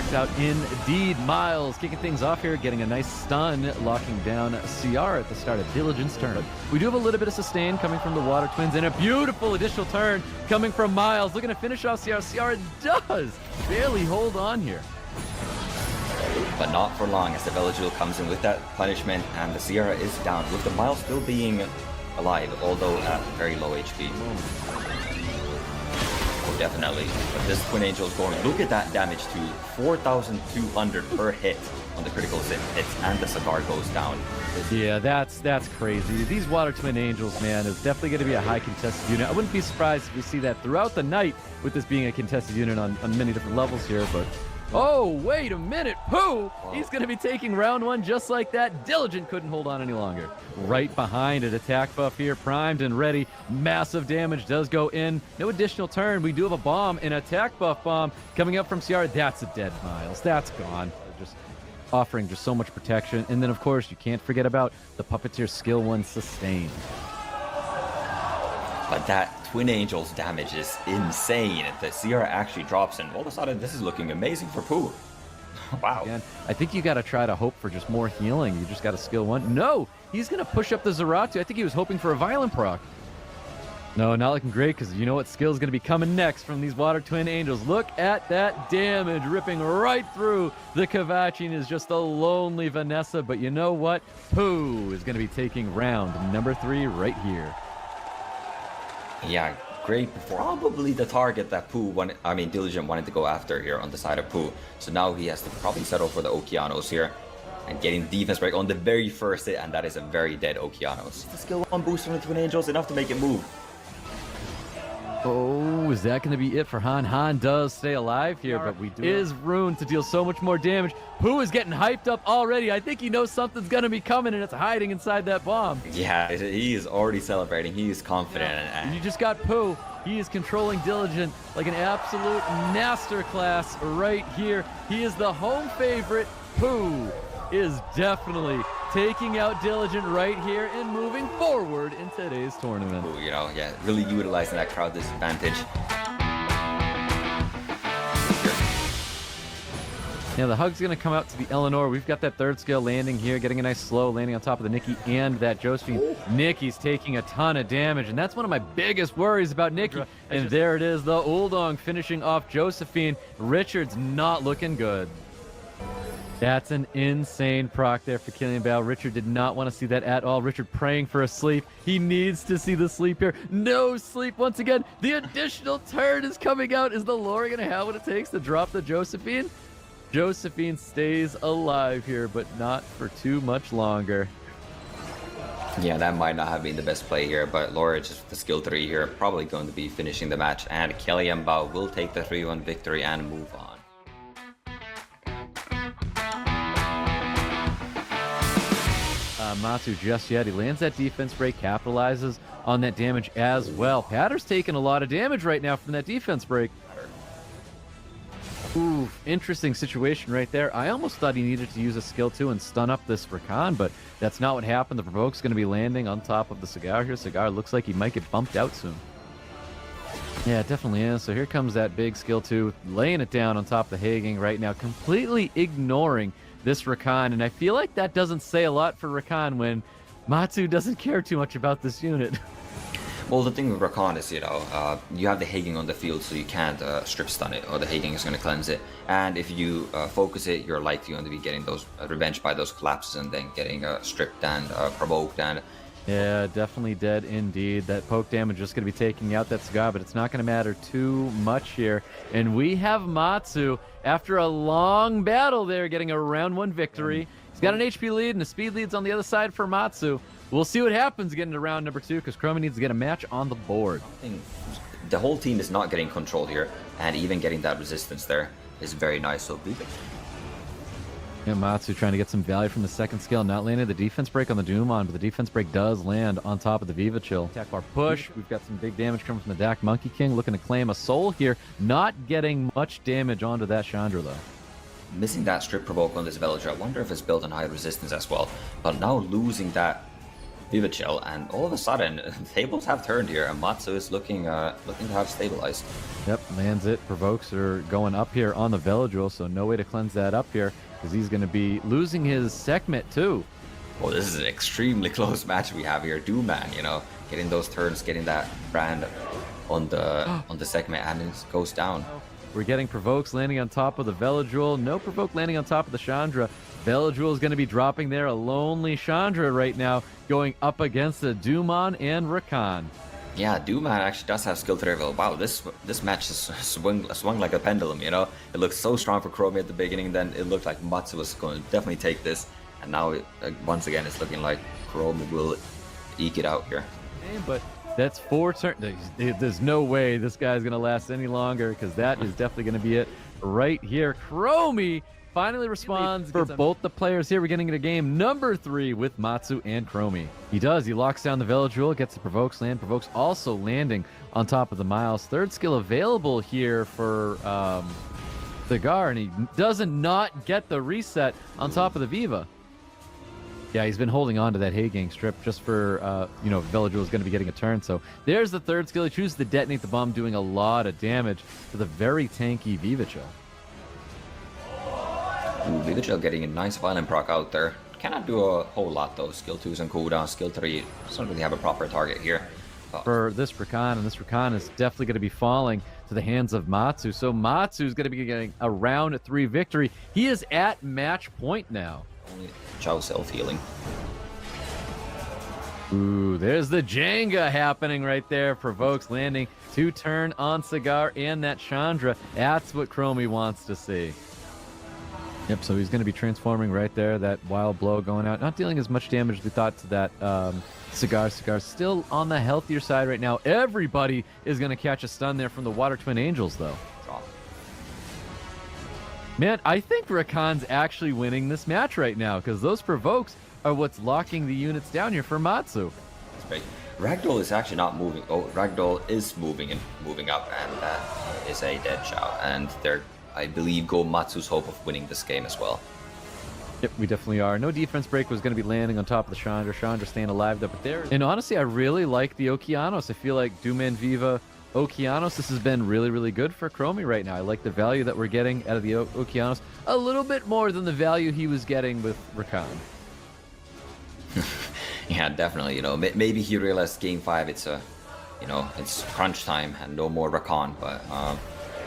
takes out indeed. Miles kicking things off here, getting a nice stun, locking down CR at the start of Diligent's turn. We do have a little bit of sustain coming from the Water Twins, and a beautiful additional turn coming from Miles, looking to finish off CR. CR does barely hold on here. But not for long, as the Velajuel comes in with that punishment, and the Sierra is down, with the Miles still being alive, although at very low HP. Oh, definitely. But this Twin Angel is going, look at that damage to 4,200 per hit on the critical hits, and the Cigar goes down. Yeah, that's crazy. These Water Twin Angels, man, is definitely going to be a high contested unit. I wouldn't be surprised if we see that throughout the night, with this being a contested unit on many different levels here, but... Oh, wait a minute, Pooh! He's going to be taking round one just like that. Diligent couldn't hold on any longer. Right behind it, attack buff here, primed and ready. Massive damage does go in. No additional turn. We do have a bomb, an attack buff bomb coming up from CR. That's a dead Miles. That's gone. They're just offering just so much protection. And then, of course, you can't forget about the Puppeteer skill 1 sustain. But that Twin Angel's damage is insane. The Sierra actually drops, and all of a sudden, this is looking amazing for Pooh. Wow. Again, I think you got to try to hope for just more healing. You just got to skill 1. No, he's going to push up the Zeratu. I think he was hoping for a violent proc. No, not looking great, because you know what skill is going to be coming next from these Water Twin Angels. Look at that damage ripping right through the Kavachin. Is just a lonely Vanessa, but you know what? Pooh is going to be taking round number 3 right here. Yeah, great. Probably the target that Diligent wanted to go after here on the side of Pooh. So now he has to probably settle for the Okeanos here. And getting defense break on the very first hit, and that is a very dead Okeanos. The skill 1 boost from the Twin Angels, enough to make it move. Oh, is that going to be it for Han? Han does stay alive here, but we do is ruined to deal so much more damage. Pooh is getting hyped up already. I think he knows something's going to be coming, and it's hiding inside that bomb. Yeah, he is already celebrating. He is confident. And you just got Pooh. He is controlling Diligent like an absolute masterclass right here. He is the home favorite. Pooh is definitely taking out Diligent right here and moving forward in today's tournament. Ooh, you know, yeah, really utilizing that crowd disadvantage. Yeah, the hug's going to come out to the Eleanor. We've got that third skill landing here, getting a nice slow landing on top of the Nikki and that Josephine. Nikki's taking a ton of damage, and that's one of my biggest worries about Nikki. And there it is, the Uldong finishing off Josephine. Richard's not looking good. That's an insane proc there for Kelianbao. Richard did not want to see that at all. Richard praying for a sleep. He needs to see the sleep here. No sleep once again. The additional turn is coming out. Is the lore going to have what it takes to drop the Josephine? Josephine stays alive here, but not for too much longer. Yeah, that might not have been the best play here, but Laura, just the skill 3 here, probably going to be finishing the match, and Kelianbao will take the 3-1 victory and move on. Matsu just yet. He lands that defense break, capitalizes on that damage as well. Patter's taking a lot of damage right now from that defense break. Ooh, interesting situation right there. I almost thought he needed to use a skill 2 and stun up this Rakan, but that's not what happened. The provoke's going to be landing on top of the Cigar here. Cigar looks like he might get bumped out soon. Yeah, it definitely is. So here comes that big skill 2, laying it down on top of the Haging right now, completely ignoring this Rakan, and I feel like that doesn't say a lot for Rakan when Matsu doesn't care too much about this unit. Well, the thing with Rakan is, you know, you have the Haging on the field, so you can't strip stun it, or the Haging is going to cleanse it. And if you focus it, you're likely going to be getting those revenge by those collapses, and then getting stripped and provoked. And yeah, definitely dead indeed. That poke damage is going to be taking out that Cigar, but it's not going to matter too much here. And we have Matsu, after a long battle there, getting a round 1 victory. He's got an HP lead and a speed lead's on the other side for Matsu. We'll see what happens getting to round number 2, because Kuromi needs to get a match on the board. The whole team is not getting controlled here, and even getting that resistance there is very nice. So yeah, Matsu trying to get some value from the second skill, not landing the defense break on the Doomon, but the defense break does land on top of the Viva Chill. Attack bar push. We've got some big damage coming from the Dak Monkey King, looking to claim a soul here. Not getting much damage onto that Chandra, though. Missing that strip provoke on this Villager. I wonder if it's built on high resistance as well. But now losing that Vivichel, and all of a sudden, the tables have turned here, and Matsu is looking to have stabilized. Yep, lands it. Provokes are going up here on the Veladril, so no way to cleanse that up here, because he's going to be losing his Sekhmet too. Well, this is an extremely close match we have here. Dooman, you know, getting those turns, getting that brand on the Sekhmet, and it goes down. We're getting Provokes landing on top of the Veladril. No Provoke landing on top of the Chandra. Veladril is going to be dropping there. A lonely Chandra right now going up against the Dooman and Rakan. Yeah, Dooman actually does have skill to reveal. Wow, this match has swung like a pendulum, you know? It looked so strong for Kuromi at the beginning, then it looked like Matsu was going to definitely take this. And now, once again, it's looking like Kuromi will eke it out here. But that's 4 turns. There's no way this guy's going to last any longer, because that is definitely going to be it right here. Kuromi finally responds for both the players here. We're getting into game number 3 with Matsu and Kuromi. He does. He locks down the Veladril, gets the Provokes land. Provokes also landing on top of the Miles. Third skill available here for Garrgarr, and he doesn't not get the reset on top of the Viva. Yeah, he's been holding on to that Haygang strip just for, you know, Veladril is going to be getting a turn. So there's the third skill. He chooses to detonate the bomb, doing a lot of damage to the very tanky Vivichel. Vivichel getting a nice violent proc out there. Cannot do a whole lot though. Skill 2's on cooldown. Skill 3 doesn't really have a proper target here. For this Rakan, and this Rakan is definitely going to be falling to the hands of Matsu. So Matsu's going to be getting a round 3 victory. He is at match point now. Only Chao self-healing. Ooh, there's the Jenga happening right there. Provokes landing to turn on Cigar and that Chandra. That's what Kuromi wants to see. Yep, so he's going to be transforming right there. That wild blow going out. Not dealing as much damage as we thought to that Cigar. Cigar still on the healthier side right now. Everybody is going to catch a stun there from the Water Twin Angels, though. Man, I think Rakan's actually winning this match right now, because those Provokes are what's locking the units down here for Matsu. That's right. Ragdoll is actually not moving. Oh, Ragdoll is moving and moving up, and that is a dead Chao. And they're, I believe, go Matsu's hope of winning this game as well. Yep, we definitely are. No defense break was going to be landing on top of the Chandra. Chandra staying alive though, but there. And honestly, I really like the Okeanos. I feel like Dooman Viva Okeanos, this has been really, really good for Kuromi right now. I like the value that we're getting out of the Okeanos a little bit more than the value he was getting with Rakan. Yeah, definitely. You know, maybe he realized game 5 it's it's crunch time and no more Rakan, but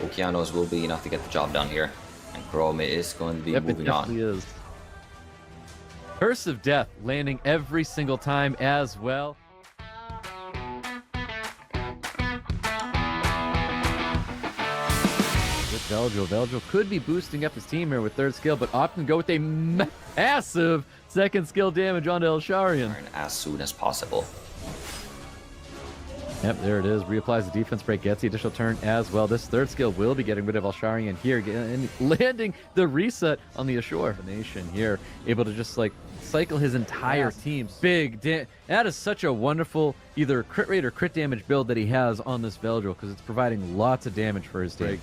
Okeanos will be enough to get the job done here, and Kuromi is going to be moving on. Is. Curse of Death landing every single time as well. Veladril could be boosting up his team here with third skill, but often go with a massive second skill damage onto Elsharian. As soon as possible. Yep, there it is. Reapplies the defense break, gets the additional turn as well. This third skill will be getting rid of Elsharian here, and landing the reset on the Ashore. The nation here, able to just like cycle his entire team. That is such a wonderful either crit rate or crit damage build that he has on this Veladril, because it's providing lots of damage for his team.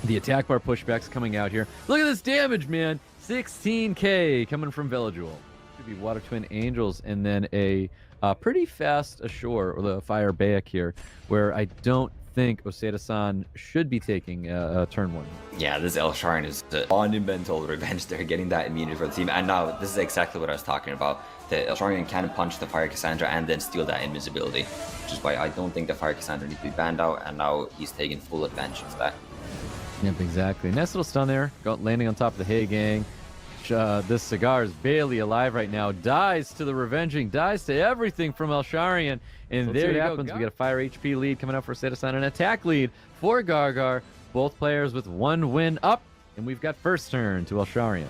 The attack bar pushbacks coming out here. Look at this damage, man. 16k coming from Veladril. Could be Water Twin Angels, and then a pretty fast Ashore, or the Fire Baek here, where I don't think Osadasan should be taking turn 1. Yeah, this Elsharian is the monumental revenge. They're getting that immunity for the team, and now this is exactly what I was talking about. The Elsharian can punch the Fire Cassandra and then steal that invincibility, which is why I don't think the Fire Cassandra needs to be banned out, and now he's taking full advantage of that. Yep, exactly. Nice little stun there, landing on top of the Haygang. This Cigar is barely alive right now. Dies to the Revenging, dies to everything from Elsharian. And so there it happens. We get a fire HP lead coming up for Osadasan, an attack lead for Garrgarr. Both players with 1 win up. And we've got first turn to Elsharian.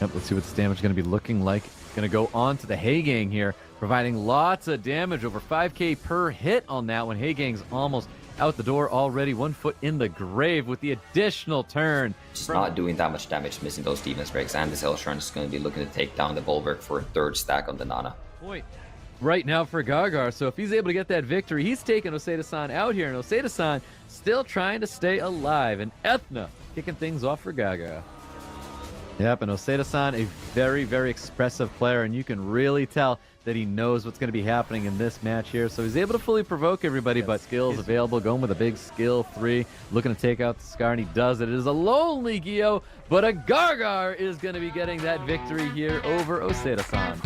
Yep, let's see what this damage is going to be looking like. Going to go on to the Haygang here, providing lots of damage, over 5k per hit on that one. Haygang's almost out the door already, 1 foot in the grave with the additional turn. Just not doing that much damage, missing those defense breaks, and this Elsharian is going to be looking to take down the Bulwark for a 3rd stack on the Nana. Point right now for Garrgarr, so if he's able to get that victory, he's taking Osadasan out here, and Osadasan still trying to stay alive, and Ethna kicking things off for Garrgarr. Yep, and Osadasan, a very, very expressive player, and you can really tell that he knows what's going to be happening in this match here. So he's able to fully provoke everybody, but skills available, going with a big skill 3, looking to take out the Scar, and he does it. It is a lonely Gyo, but a Garrgarr is going to be getting that victory here over Osadasan.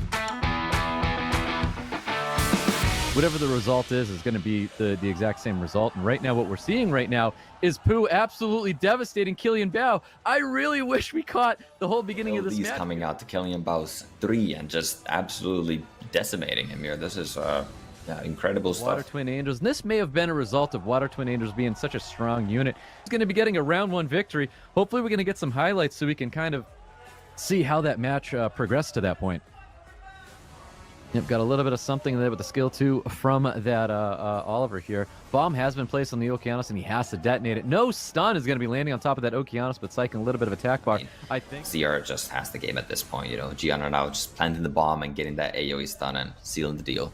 Whatever the result is going to be the exact same result. And right now, what we're seeing right now is Pooh absolutely devastating Kelianbao. I really wish we caught the whole beginning of this match. Coming out to Kelianbao's 3 and just absolutely decimating him here. This is incredible stuff. Water Twin Angels. And this may have been a result of Water Twin Angels being such a strong unit. He's going to be getting a round 1 victory. Hopefully, we're going to get some highlights so we can kind of see how that match progressed to that point. Yep, got a little bit of something there with the skill 2 from that Oliver here. Bomb has been placed on the Okeanos, and he has to detonate it. No stun is going to be landing on top of that Okeanos, but cycling a little bit of attack bar. I think CR just has the game at this point, you know. Gianna now just planting the bomb and getting that AoE stun and sealing the deal.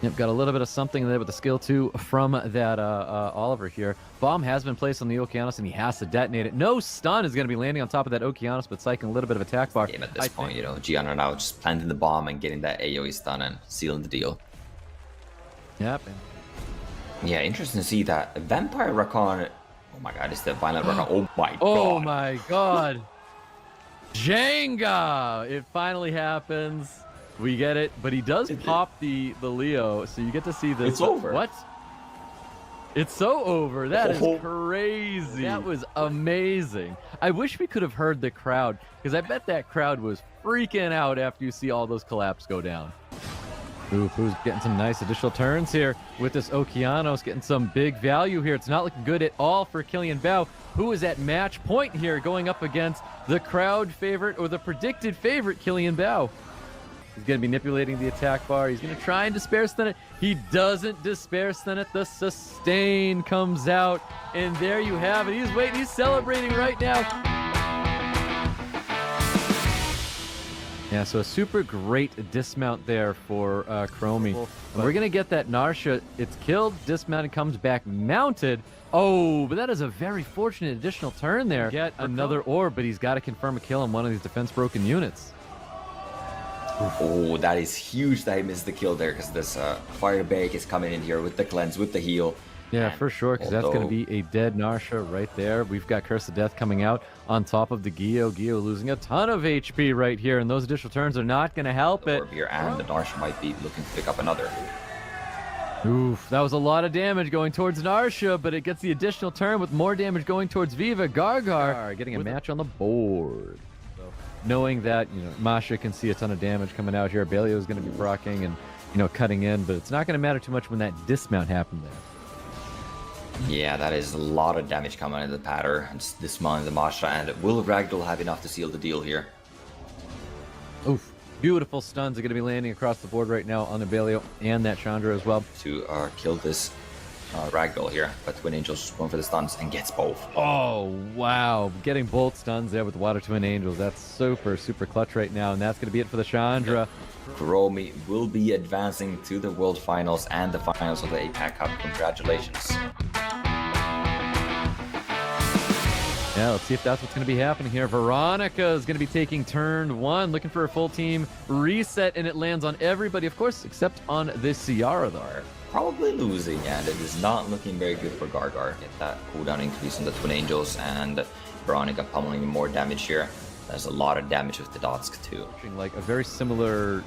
Yep, got a little bit of something there with the skill 2 from that Oliver here. Bomb has been placed on the Okeanos, and he has to detonate it. No stun is going to be landing on top of that Okeanos, but cycling a little bit of attack bar. Game at this point, you know. Gianna now just planting the bomb and getting that AoE stun and sealing the deal. Yep. Yeah, interesting to see that Vampire Rakan. Oh my god, it's the Violent Rakan. Oh my god. Oh my god. Jenga! It finally happens. We get it, but he does pop the Leo, so you get to see this. It's over. What? It's so over. That is crazy. That was amazing. I wish we could have heard the crowd, because I bet that crowd was freaking out after you see all those collapse go down. Ooh, Pooh's getting some nice additional turns here with this Okeanos, getting some big value here. It's not looking good at all for Kelianbao, who is at match point here, going up against the crowd favorite, or the predicted favorite, Kelianbao. He's going to be manipulating the attack bar. He's going to try and despair stun it. He doesn't despair stun it. The sustain comes out. And there you have it. He's waiting. He's celebrating right now. Yeah, so a super great dismount there for Kuromi. And we're going to get that Narsha. It's killed, dismounted, comes back mounted. Oh, but that is a very fortunate additional turn there. Get another orb, but he's got to confirm a kill on one of these defense broken units. Oh, that is huge that he missed the kill there, because this Fire Bake is coming in here with the cleanse, with the heal. Yeah, for sure, because that's going to be a dead Narsha right there. We've got Curse of Death coming out on top of the Gyo. Gyo losing a ton of HP right here, and those additional turns are not going to help it. Here, and the Narsha might be looking to pick up another. Oof, that was a lot of damage going towards Narsha, but it gets the additional turn with more damage going towards Viva. Garrgarr getting a match on the board. Knowing that, you know, Masha can see a ton of damage coming out here. Balio is going to be brocking and, you know, cutting in, but it's not going to matter too much when that dismount happened there. Yeah, that is a lot of damage coming into the patter. Just dismounting the Masha, and will Ragdoll have enough to seal the deal here? Oof. Beautiful stuns are going to be landing across the board right now on the Balio and that Chandra as well. To kill this Ragdoll here, but Twin Angels just going for the stuns and gets both. Oh, wow. Getting both stuns there with the Water Twin Angels. That's super, super clutch right now, and that's going to be it for the Chandra. Kuromi will be advancing to the World Finals and the finals of the APAC Cup. Congratulations. Yeah, let's see if that's what's going to be happening here. Veronica is going to be taking turn 1, looking for a full team reset, and it lands on everybody, of course, except on the Ciara, though. Probably losing, and it is not looking very good for Garrgarr. Get that cooldown increase on the Twin Angels, and Veronica pummeling more damage here. There's a lot of damage with the Dotsk too. Like a very similar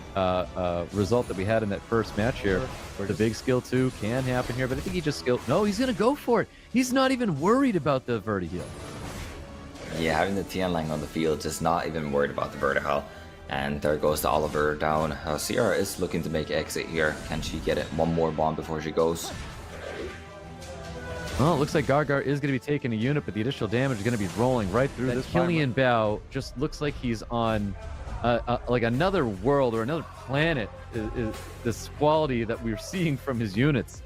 result that we had in that first match here, where the big skill 2 can happen here, but I think he just skilled. No, he's going to go for it. He's not even worried about the verti-heal. Yeah, having the Tianlang on the field, just not even worried about the verti-heal. And there goes the Oliver down. Sierra is looking to make exit here. Can she get it? One more bomb before she goes. Well, it looks like Garrgarr is going to be taking a unit, but the additional damage is going to be rolling right through this. Kelianbao just looks like he's on like another world or another planet. Is this quality that we're seeing from his units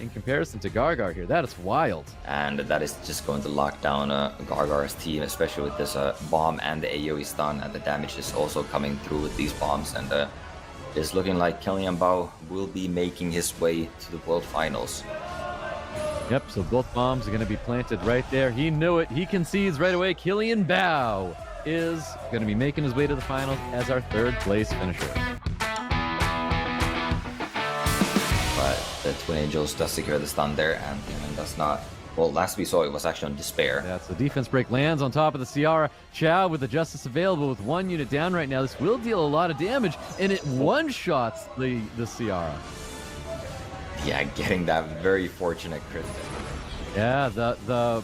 in comparison to Garrgarr here. That is wild. And that is just going to lock down Garrgarr's team, especially with this bomb and the AoE stun, and the damage is also coming through with these bombs. And it's looking like Kelianbao will be making his way to the World Finals. Yep, so both bombs are going to be planted right there. He knew it. He concedes right away. Kelianbao is going to be making his way to the finals as our third place finisher. but the Twin Angels does secure the stun there, and Demon does not. Well, last we saw, it was actually on Despair. Yeah, so defense break lands on top of the Ciara. Chow with the Justice available with 1 unit down right now. This will deal a lot of damage, and it one-shots the Ciara. Yeah, getting that very fortunate crit. Yeah, the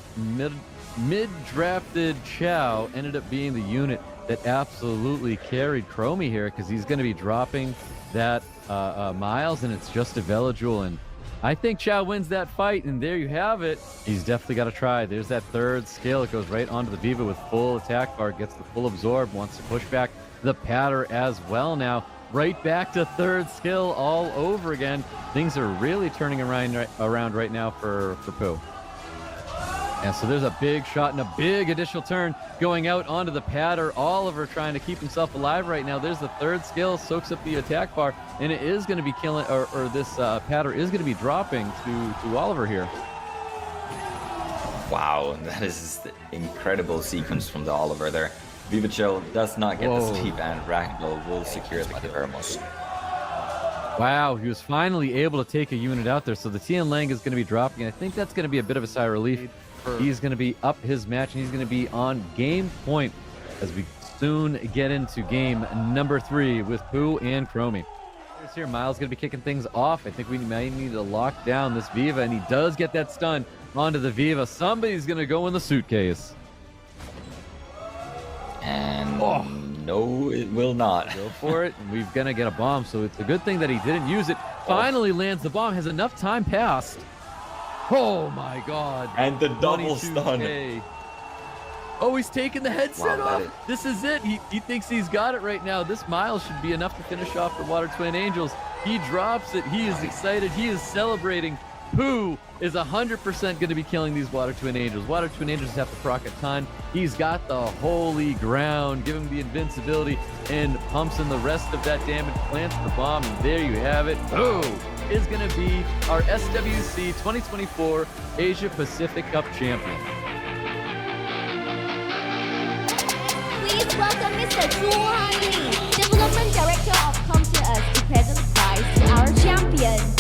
mid-drafted Chow ended up being the unit that absolutely carried Kuromi here, because he's going to be dropping that Miles, and it's just a Veladjul, and I think Chow wins that fight, and there you have it. He's definitely got to try. There's that third skill. It goes right onto the Viva with full attack bar, gets the full absorb, wants to push back the Patter as well now. Right back to third skill all over again. Things are really turning around right now for Pooh. And so there's a big shot and a big additional turn going out onto the Patter. Oliver trying to keep himself alive right now. There's the third skill, soaks up the attack bar, and it is going to be killing, or this Patter is going to be dropping to Oliver here. Wow, that is the incredible sequence from the Oliver there. Viva Chill does not get the sleep, and Ragdoll will secure the Kivermos. Wow, he was finally able to take a unit out there. So the Tian Lang is going to be dropping. I think that's going to be a bit of a sigh of relief. He's going to be up his match, and he's going to be on game point as we soon get into game number 3 with Pooh and Kuromi. Here, Miles going to be kicking things off. I think we might need to lock down this Viva, and he does get that stun onto the Viva. Somebody's going to go in the suitcase. And no, it will not. Go for it. And we're going to get a bomb, so it's a good thing that he didn't use it. Finally lands the bomb. Has enough time passed. Oh my god. And the double stun. Oh, he's taking the headset off. This is it. He thinks he's got it right now. This Miles should be enough to finish off the Water Twin Angels. He drops it. He is excited. He is celebrating. Pooh is 100% going to be killing these Water Twin Angels. Water Twin Angels have to proc a ton. He's got the holy ground, give him the invincibility, and pumps in the rest of that damage, plants the bomb, and there you have it. Pooh is going to be our SWC 2024 Asia Pacific Cup champion. Please welcome Mr. Zhu Hanli, Development Director of Computer, to present prize to our champion.